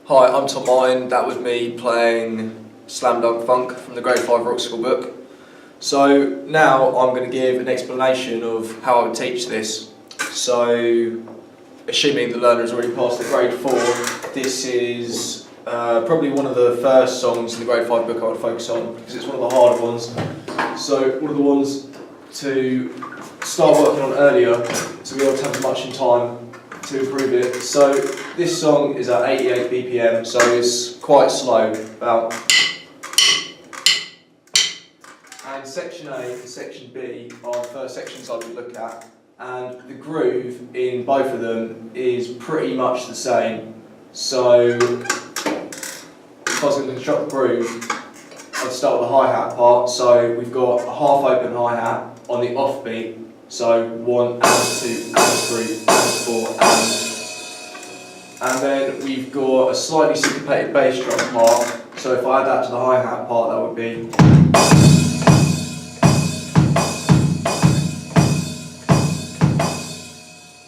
Hi, I'm Tom Martin. That was me playing Slam Dunk Funk from the Grade 5 Rock School book. So now I'm going to give an explanation of how I would teach this. So, assuming the learner has already passed the Grade 4, this is probably one of the first songs in the Grade 5 book I would focus on because it's one of the harder ones. So one of the ones to start working on earlier to be able to have as much in time to improve it. So this song is at 88 BPM, so it's quite slow, about. And section A and section B are the first sections I would look at, and the groove in both of them is pretty much the same. So if I was going to construct the groove, I'd start with the hi-hat part. So we've got a half open hi-hat on the offbeat. So 1 and 2 and 3 and 4 and then we've got a slightly syncopated bass drum part. So if I add that to the hi-hat part, that would be.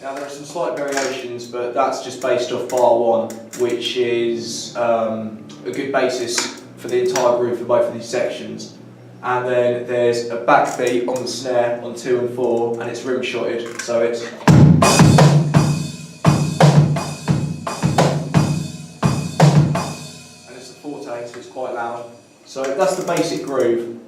Now there are some slight variations, but that's just based off bar 1, which is a good basis for the entire groove for both of these sections. And then there's a backbeat on the snare on 2 and 4, and it's rim shotted, so it's. And it's a forte, so it's quite loud. So that's the basic groove.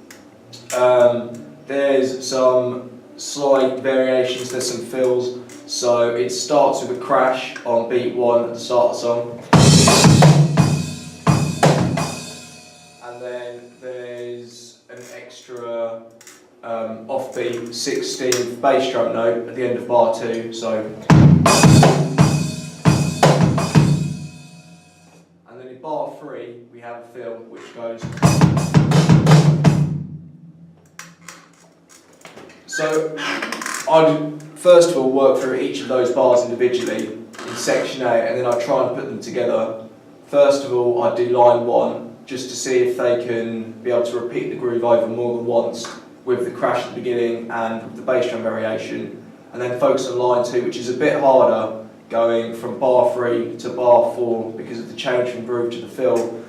There's some slight variations, there's some fills. So it starts with a crash on beat 1 at the start of the song. And then there's an extra offbeat 16th bass drum note at the end of bar 2, so. And then in bar 3 we have a fill which goes. So I'd first of all work through each of those bars individually in section A, and then I'd try and put them together. First of all, I'd do line 1 just to see if they can be able to repeat the groove over more than once with the crash at the beginning and with the bass drum variation, and then focus on line 2, which is a bit harder, going from bar 3 to bar 4 because of the change from groove to the fill,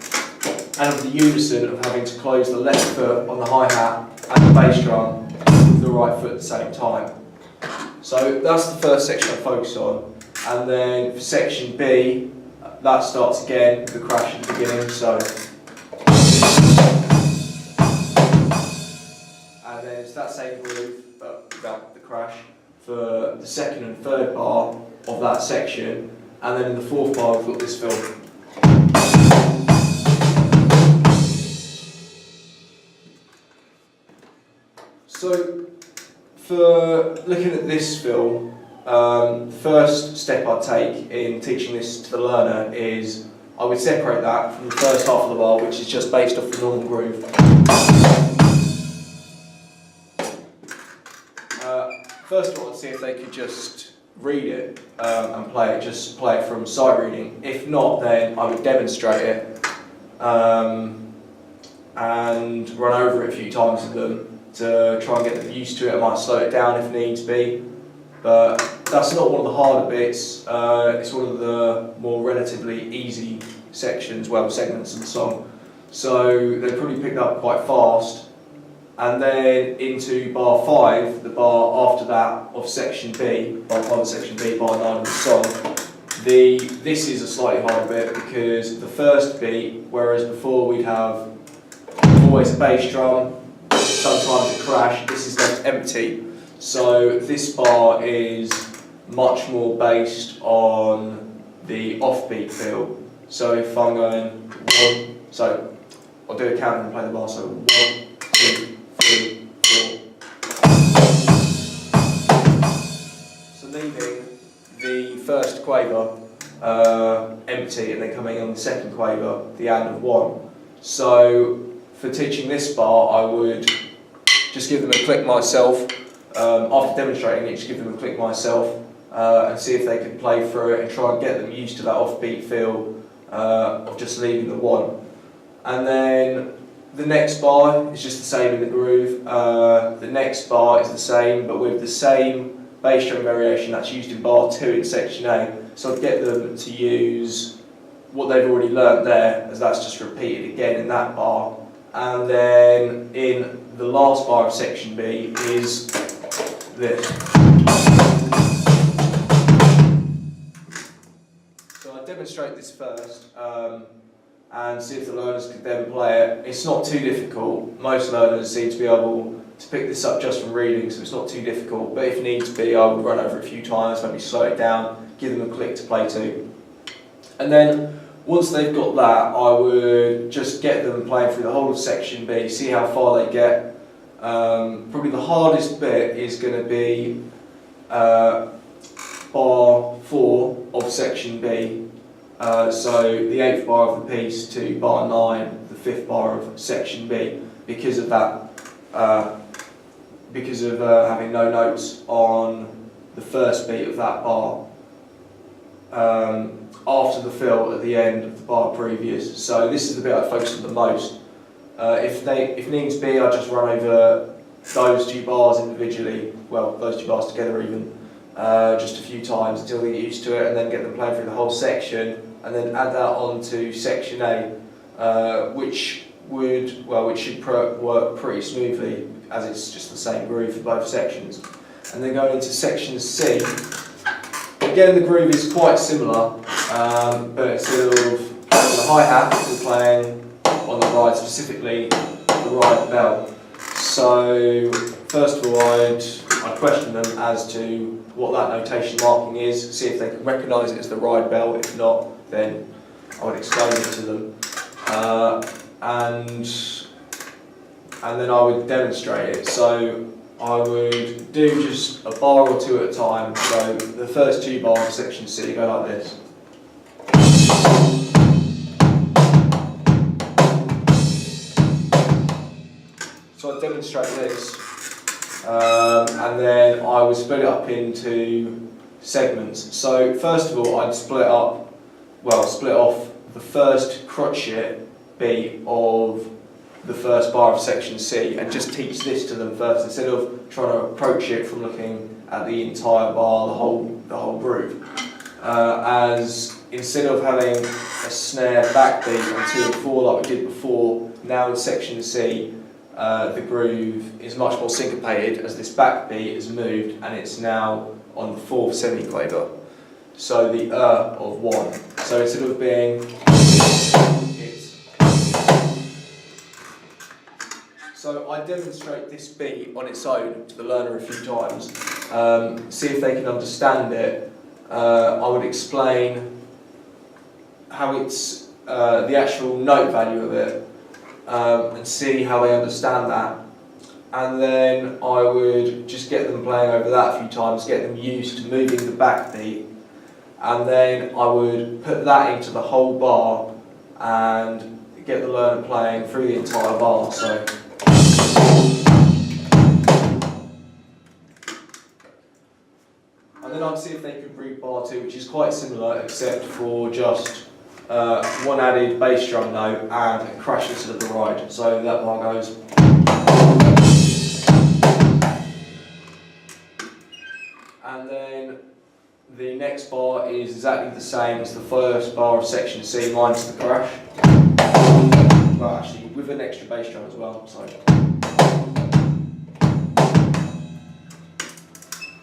and of the unison of having to close the left foot on the hi-hat and the bass drum with the right foot at the same time. So that's the first section I focus on, and then for section B, that starts again with the crash at the beginning, so. And then it's that same groove, but without the crash, for the second and third bar of that section, and then in the fourth bar we've got this fill. So, for looking at this fill, the first step I'd take in teaching this to the learner is I would separate that from the first half of the bar, which is just based off the normal groove. First of all, I'd see if they could just read it and play it, just play it from sight reading. If not, then I would demonstrate it and run over it a few times with them to try and get them used to it. I might slow it down if needs be, but that's not one of the harder bits. It's one of the more relatively easy sections, segments of the song. So they probably picked up quite fast. And then into bar 5, the bar after that of section B, bar 5 of section B, bar 9 of the song. This is a slightly harder bit because the first beat, whereas before we'd have always a bass drum, sometimes a crash, this is left empty. So this bar is much more based on the offbeat feel. So if I'm going 1, so I'll do a count and play the bar, so 1, 2, 3, 4. So leaving the first quaver empty and then coming on the second quaver, the and of 1. So for teaching this bar, I would just give them a click myself. After demonstrating it, just give them a click myself and see if they can play through it and try and get them used to that offbeat feel of just leaving the 1. And then the next bar is just the same in the groove. The next bar is the same, but with the same bass drum variation that's used in bar 2 in section A. So I'd get them to use what they've already learnt there, as that's just repeated again in that bar. And then in the last bar of section B is this. So I demonstrate this first and see if the learners could then play it. It's not too difficult. Most learners seem to be able to pick this up just from reading, so it's not too difficult. But if needs be, I would run over it a few times, maybe slow it down, give them a click to play to. And then once they've got that, I would just get them playing through the whole of section B, see how far they get. Probably the hardest bit is going to be bar 4 of section B. So the 8th bar of the piece to bar 9, the 5th bar of section B, because of that, because of having no notes on the first beat of that bar. After the fill at the end of the bar previous. So this is the bit I focus on the most. If needs be, I just run over those 2 bars individually, well, those 2 bars together even, just a few times until they get used to it, and then get them playing through the whole section, and then add that on to section A, which should work pretty smoothly, as it's just the same groove for both sections. And then going into section C, again the groove is quite similar, but instead of the hi-hat, we're playing on the ride, specifically the ride bell. So first of all, I'd question them as to what that notation marking is, see if they can recognise it as the ride bell. If not, then I would explain it to them, and then I would demonstrate it. So I would do just a bar or 2 at a time. So the first 2 bars of section C go like this. So I demonstrate this, and then I would split it up into segments. So first of all, I'd split off the first crotchet beat of the first bar of section C, and just teach this to them first, instead of trying to approach it from looking at the entire bar, the whole groove. As instead of having a snare backbeat on 2 and 4 like we did before, now in section C, the groove is much more syncopated as this backbeat has moved, and it's now on the 4th semiclaver. So the of 1. So instead of being, it's. So I demonstrate this beat on its own to the learner a few times, see if they can understand it. I would explain how it's the actual note value of it, and see how they understand that. And then I would just get them playing over that a few times, get them used to moving the backbeat, and then I would put that into the whole bar and get the learner playing through the entire bar. So. And then I'd see if they could read bar 2, which is quite similar, except for just one added bass drum note and a crash instead of the ride. So that bar goes. And then the next bar is exactly the same as the first bar of section C, minus the crash. Well, actually, with an extra bass drum as well. So.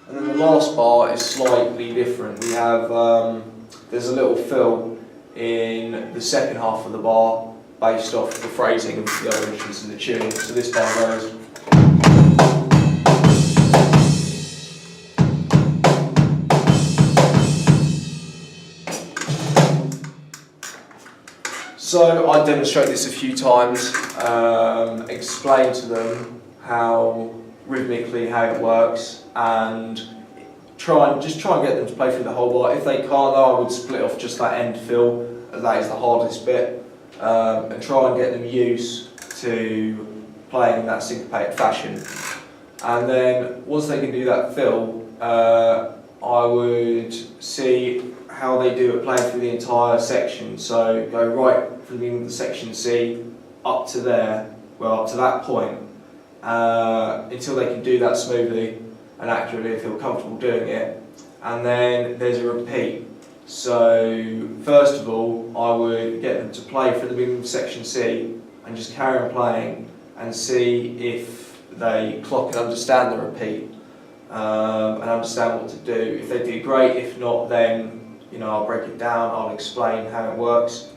And then the last bar is slightly different. We have, there's a little fill in the second half of the bar based off the phrasing of the other instruments in the tune. So this bar goes. So I demonstrate this a few times, explain to them how rhythmically how it works, and try and get them to play through the whole bar. If they can't, though, I would split off just that end fill. That is the hardest bit, and try and get them used to playing in that syncopated fashion. And then once they can do that fill, I would see how they do it playing through the entire section. So go right from the beginning of the section C up to there, well, up to that point, until they can do that smoothly and accurately and feel comfortable doing it. And then there's a repeat. So first of all, I would get them to play from the beginning of section C and just carry on playing and see if they clock and understand the repeat and understand what to do. If they do, great. If not, then I'll break it down. I'll explain how it works,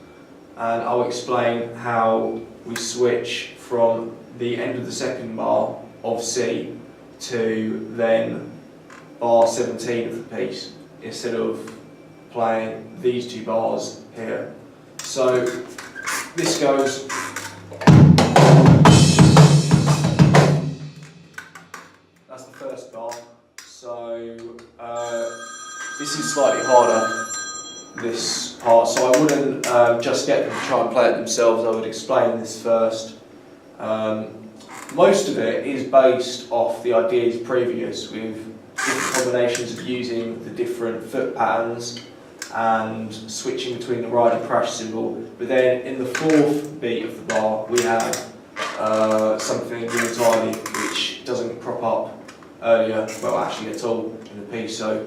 and I'll explain how we switch from the end of the second bar of C to then bar 17 of the piece, instead of playing these two bars here. So this goes. That's the first bar. So this is slightly harder, this part, so I wouldn't just get them to try and play it themselves. I would explain this first. Most of it is based off the ideas previous, with different combinations of using the different foot patterns and switching between the ride and crash cymbal. But then in the fourth beat of the bar we have something new entirely, which doesn't crop up earlier, well actually at all in the piece. So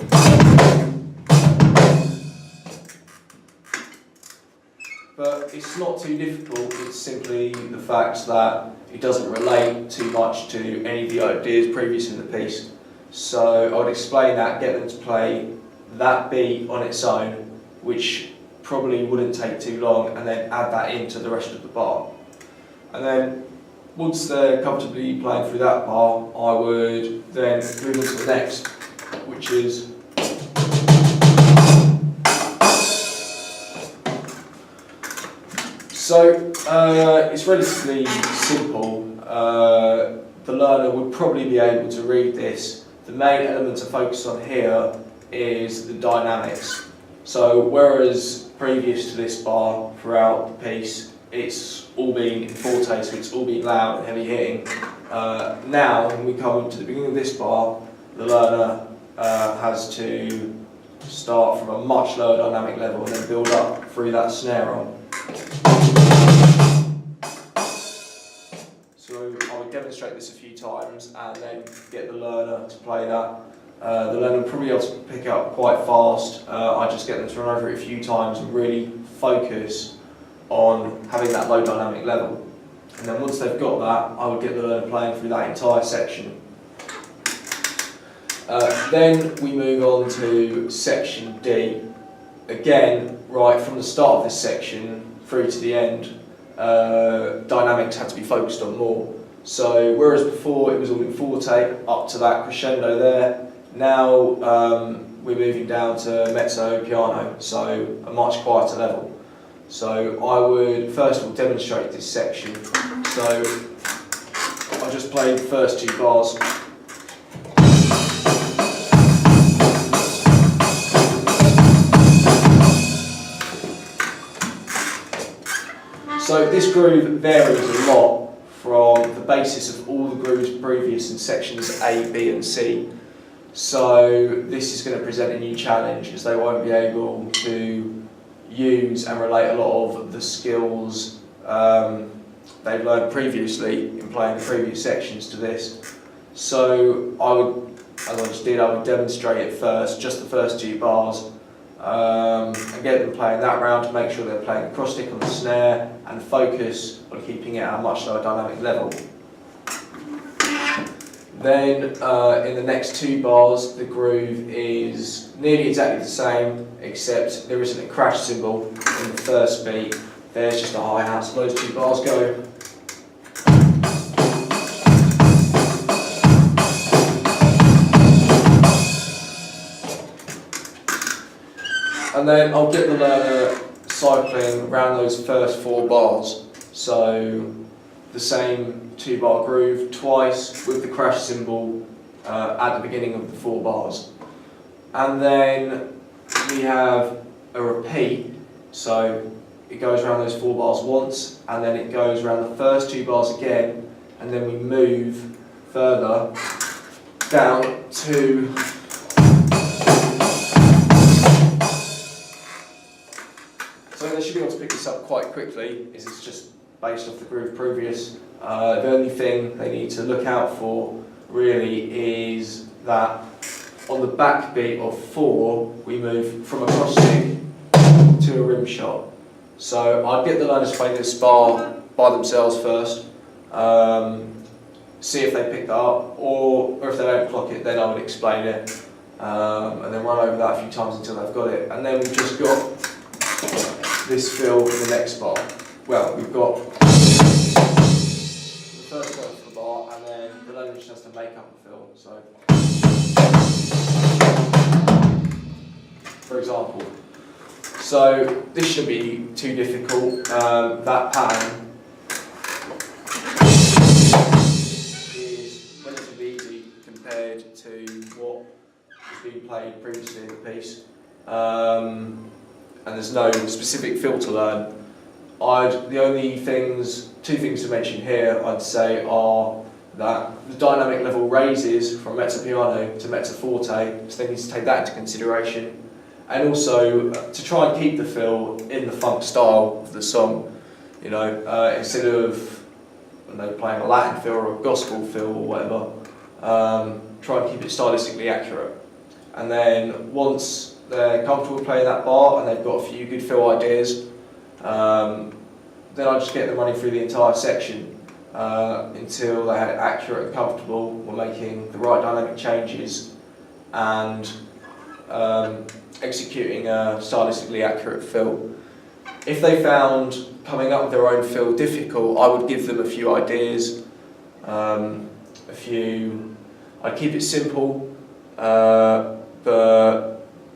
but it's not too difficult, it's simply the fact that it doesn't relate too much to any of the ideas previous in the piece. So I would explain that, get them to play that beat on its own, which probably wouldn't take too long, and then add that into the rest of the bar. And then once they're comfortably playing through that bar, I would then move on to the next, which is so it's relatively simple. The learner would probably be able to read this. The main element to focus on here is the dynamics. So whereas previous to this bar throughout the piece, it's all been in forte, so it's all been loud and heavy hitting. Now, when we come to the beginning of this bar, the learner has to start from a much lower dynamic level and then build up through that snare on. So I would demonstrate this a few times and then get the learner to play that. The learner will probably be able to pick it up quite fast. I just get them to run over it a few times and really focus on having that low dynamic level. And then once they've got that, I would get the learner playing through that entire section. Then we move on to section D. Again, right from the start of this section through to the end, dynamics had to be focused on more. So whereas before it was all in forte up to that crescendo there, now we're moving down to mezzo piano, so a much quieter level. So I would first of all demonstrate this section. So I just played the first two bars. So this groove varies a lot from the basis of all the grooves previous in sections A, B and C. So this is going to present a new challenge, as they won't be able to use and relate a lot of the skills they've learned previously in playing the previous sections to this. So I would, as I just did, I would demonstrate it first, just the first two bars, and get them playing that round to make sure they're playing the cross stick on the snare and focus on keeping it at a much lower dynamic level. Then in the next two bars, the groove is nearly exactly the same, except there isn't a crash cymbal in the first beat. There's just a hi-hat, so those two bars go. And then I'll get the learner cycling around those first four bars. So the same two-bar groove twice with the crash cymbal at the beginning of the four bars. And then we have a repeat, so it goes around those four bars once, and then it goes around the first two bars again, and then we move further down to so they should be able to pick this up quite quickly, as it's just based off the groove previous. The only thing they need to look out for really is that on the back beat of 4, we move from a cross stick to a rim shot. So I'd get the learners to play this bar by themselves first, see if they pick that up, or if they don't clock it, then I would explain it, and then run over that a few times until they've got it. And then we've just got this fill in the next bar. Well, we've got the first fill for the bar, and then the learner just has to make up a fill. So, for example, so this shouldn't be too difficult. That pattern is relatively easy compared to what has been played previously in the piece. And there's no specific fill to learn. The only two things to mention here, I'd say, are that the dynamic level raises from mezzo piano to mezzo forte, so they need to take that into consideration. And also to try and keep the fill in the funk style of the song, you know, instead of playing a Latin fill or a gospel fill or whatever, try and keep it stylistically accurate. And then once they're comfortable playing that bar and they've got a few good fill ideas, then I just get them running through the entire section until they had it accurate and comfortable. We're making the right dynamic changes and executing a stylistically accurate fill. If they found coming up with their own fill difficult, I would give them a few ideas. I'd keep it simple, but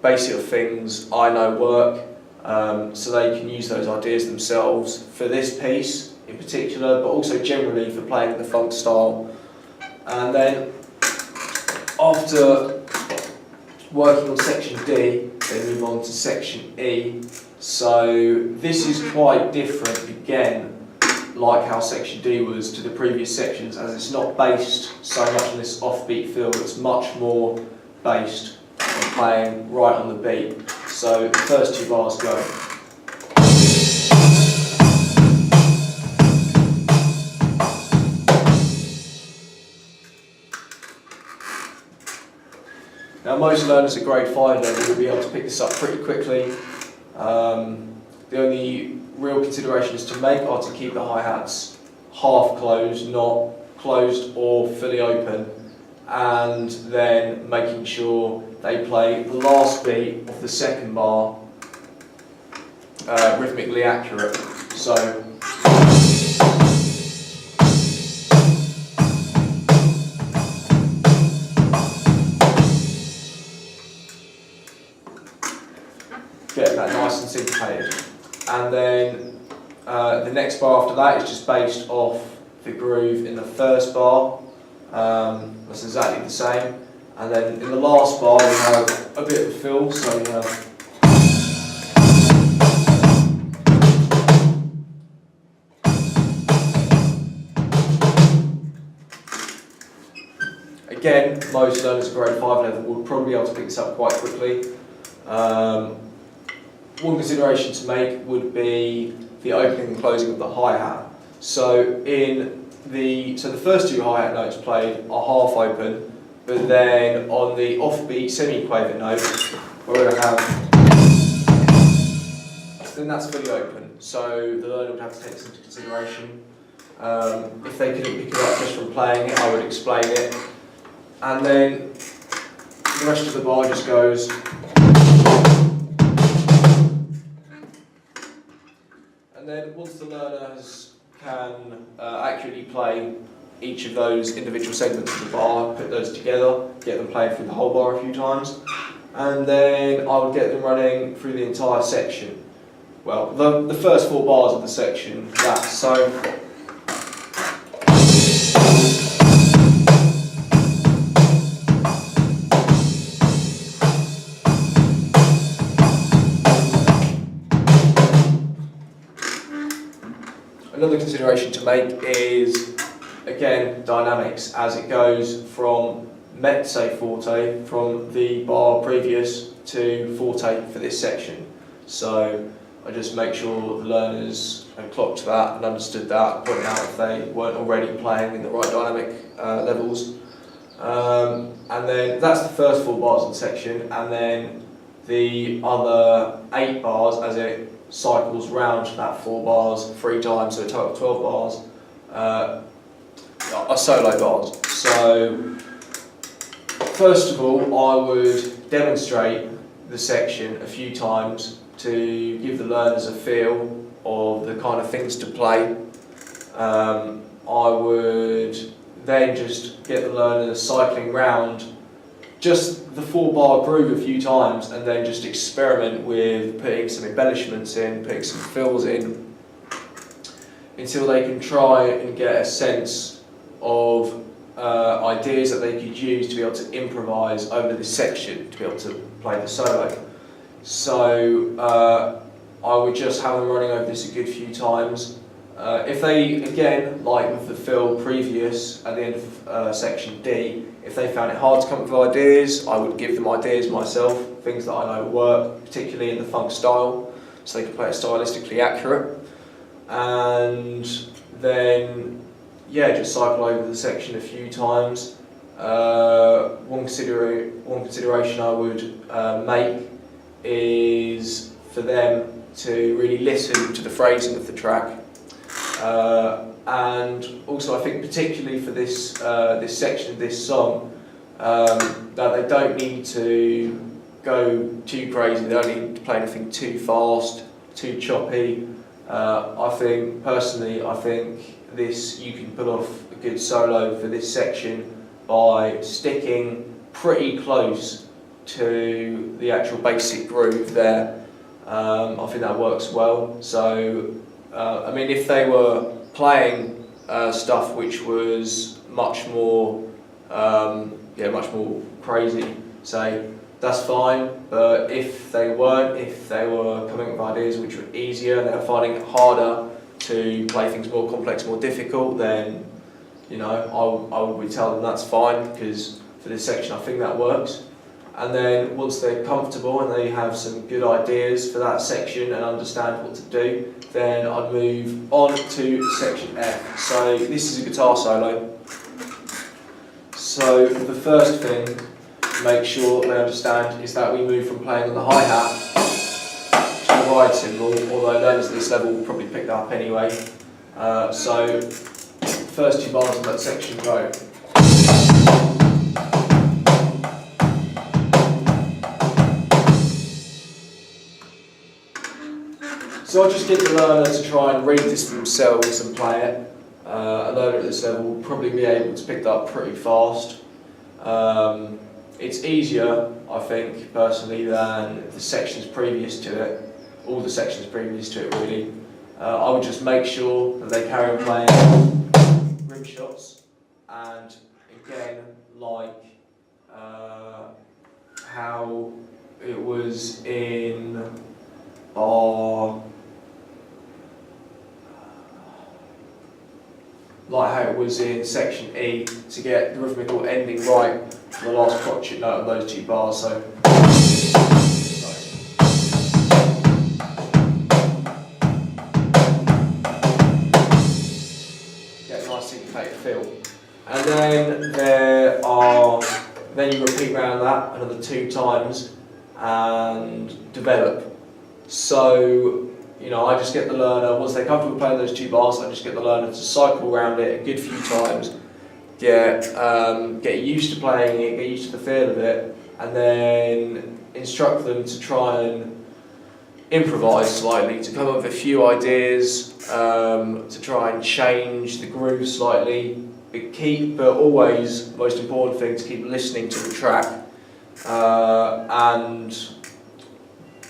basic things I know work, so they can use those ideas themselves for this piece in particular, but also generally for playing the funk style. And then after working on section D, they move on to section E. So this is quite different again, like how section D was to the previous sections, as it's not based so much on this offbeat feel, it's much more based on playing right on the beat. So the first 2 bars go. Now most learners at grade 5 level will be able to pick this up pretty quickly. The only real considerations to make are to keep the hi-hats half closed, not closed or fully open, and then making sure they play the last beat of the second bar rhythmically accurate. So get that nice and syncopated. And then the next bar after that is just based off the groove in the first bar. That's exactly the same. And then in the last bar we have a bit of a fill, so we have again, most learners at grade 5 level would probably be able to pick this up quite quickly. One consideration to make would be the opening and closing of the hi-hat. So the first 2 hi-hat notes played are half open, but then on the offbeat semi-quaver note, we're going to have, then that's fully open. So the learner would have to take this into consideration. If they couldn't pick it up just from playing it, I would explain it. And then the rest of the bar just goes. And then once the learner can accurately play each of those individual segments of the bar, put those together, get them playing through the whole bar a few times, and then I would get them running through the entire section. Well, the first 4 bars of the section, that's so. Another consideration to make is, again, dynamics, as it goes from mezzo forte from the bar previous to forte for this section. So I just make sure the learners have clocked that and understood that, pointing out if they weren't already playing in the right dynamic levels. And then that's the first 4 bars of the section, and then the other 8 bars as it cycles round that 4 bars 3 times, so a total of 12 bars, are solo bars. So first of all, I would demonstrate the section a few times to give the learners a feel of the kind of things to play. I would then just get the learners cycling round just the 4 bar groove a few times, and then just experiment with putting some embellishments in, putting some fills in, until they can try and get a sense of ideas that they could use to be able to improvise over this section, to be able to play the solo. So I would just have them running over this a good few times. If they, again, like with the fill previous at the end of section D, if they found it hard to come up with ideas, I would give them ideas myself, things that I know work, particularly in the funk style, so they can play it stylistically accurate. And then, yeah, just cycle over the section a few times. One consideration I would make is for them to really listen to the phrasing of the track. And also, I think particularly for this this section of this song, that they don't need to go too crazy. They don't need to play anything too fast, too choppy. I think personally, I think this you can pull off a good solo for this section by sticking pretty close to the actual basic groove there. I think that works well. So. I mean, if they were playing stuff which was much more crazy, say, that's fine. But if they weren't, if they were coming up with ideas which were easier and they were finding it harder to play things more complex, more difficult, then, you know, I would tell them that's fine, because for this section I think that works. And then once they're comfortable and they have some good ideas for that section and understand what to do, then I'd move on to section F. So this is a guitar solo. So the first thing to make sure they understand is that we move from playing on the hi-hat to the ride cymbal, although learners at this level will probably pick that up anyway. So first 2 bars of that section go. So I'll just get the learner to try and read this for themselves and play it. A learner at this level will probably be able to pick that up pretty fast. It's easier, I think, personally, than the sections previous to it, all the sections previous to it really. I would just make sure that they carry on playing rim shots, and again, like how it was in bar, like how it was in section E, to get the rhythmical ending right for the last crotchet note of those 2 bars. So get a nice syncopated feel. And then you repeat around that another 2 times and develop. So, you know, I just get the learner, once they're comfortable playing those 2 bars, I just get the learner to cycle around it a good few times, get used to playing it, get used to the feel of it, and then instruct them to try and improvise slightly, to come up with a few ideas, to try and change the groove slightly, but always, most important thing, to keep listening to the track, and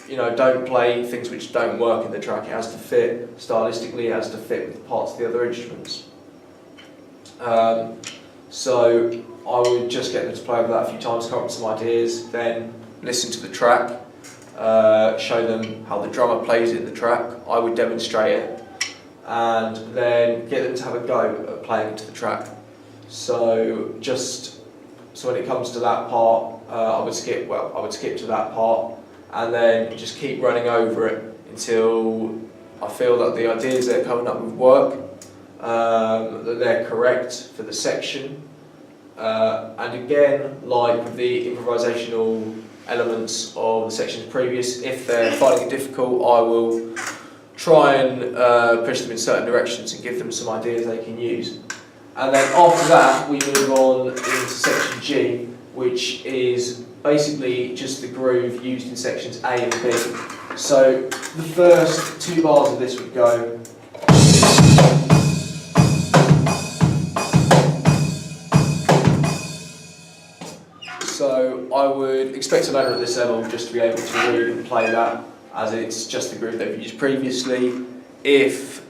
you know, don't play things which don't work in the track. It has to fit stylistically, it has to fit with parts of the other instruments. So I would just get them to play over that a few times, come up with some ideas, then listen to the track, show them how the drummer plays it in the track. I would demonstrate it, and then get them to have a go at playing to the track. So when it comes to that part, I would skip to that part, and then just keep running over it until I feel that the ideas they're coming up with work, that they're correct for the section, And again, like with the improvisational elements of the sections previous, if they're finding it difficult, I will try and push them in certain directions and give them some ideas they can use. And then after that, we move on into section G, which is basically just the groove used in sections A and B. So the first 2 bars of this would go. So I would expect a learner at this level just to be able to read and play that, as it's just the groove they've used previously. If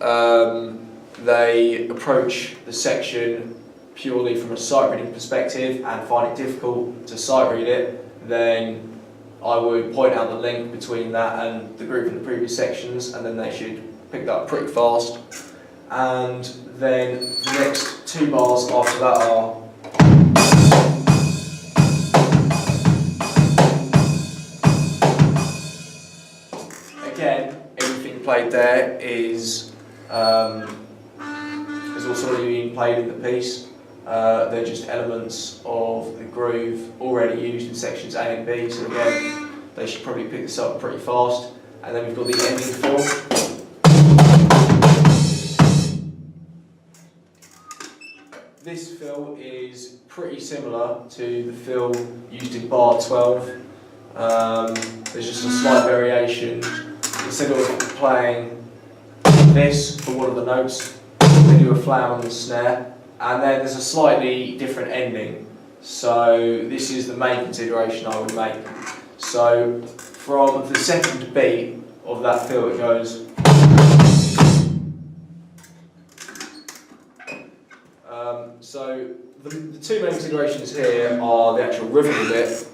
they approach the section purely from a sight reading perspective and find it difficult to sight read it, then I would point out the link between that and the groove in the previous sections, and then they should pick that up pretty fast. And then the next 2 bars after that are. Again, everything played there is also already been played in the piece. They're just elements of the groove already used in sections A and B, so again, they should probably pick this up pretty fast. And then we've got the ending fill. This fill is pretty similar to the fill used in bar 12. There's just a slight variation. Instead of playing this for one of the notes, they do a flam on the snare, and then there's a slightly different ending. So this is the main consideration I would make. So from the second beat of that fill, it goes. So the 2 main considerations here are the actual rhythm of it,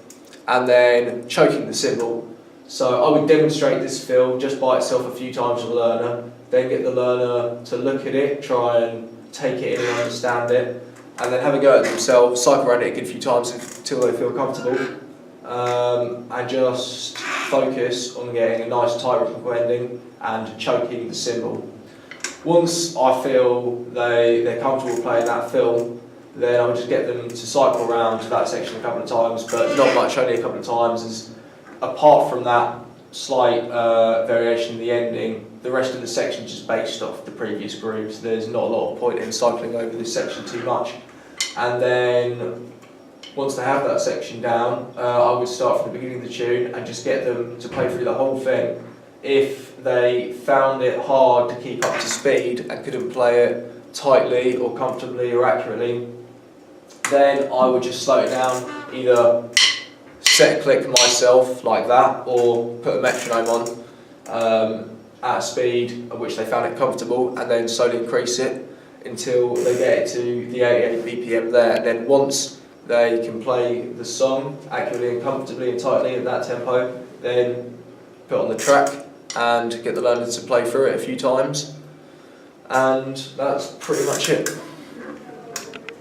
and then choking the cymbal. So I would demonstrate this fill just by itself a few times with the learner, then get the learner to look at it, try and take it in and understand it, and then have a go at themselves, cycle around it a good few times until they feel comfortable, and just focus on getting a nice tight rhythmical ending and choking the cymbal. Once I feel they're comfortable playing that fill, then I would just get them to cycle around that section a couple of times, but not much, only a couple of times. As apart from that slight variation in the ending, the rest of the section is just based off the previous grooves. There's not a lot of point in cycling over this section too much. And then once they have that section down, I would start from the beginning of the tune and just get them to play through the whole thing. If they found it hard to keep up to speed and couldn't play it tightly or comfortably or accurately, then I would just slow it down, either set a click myself like that, or put a metronome on at a speed at which they found it comfortable, and then slowly increase it until they get it to the 88 BPM there. And then once they can play the song accurately and comfortably and tightly at that tempo, then put on the track and get the learner to play through it a few times. And that's pretty much it.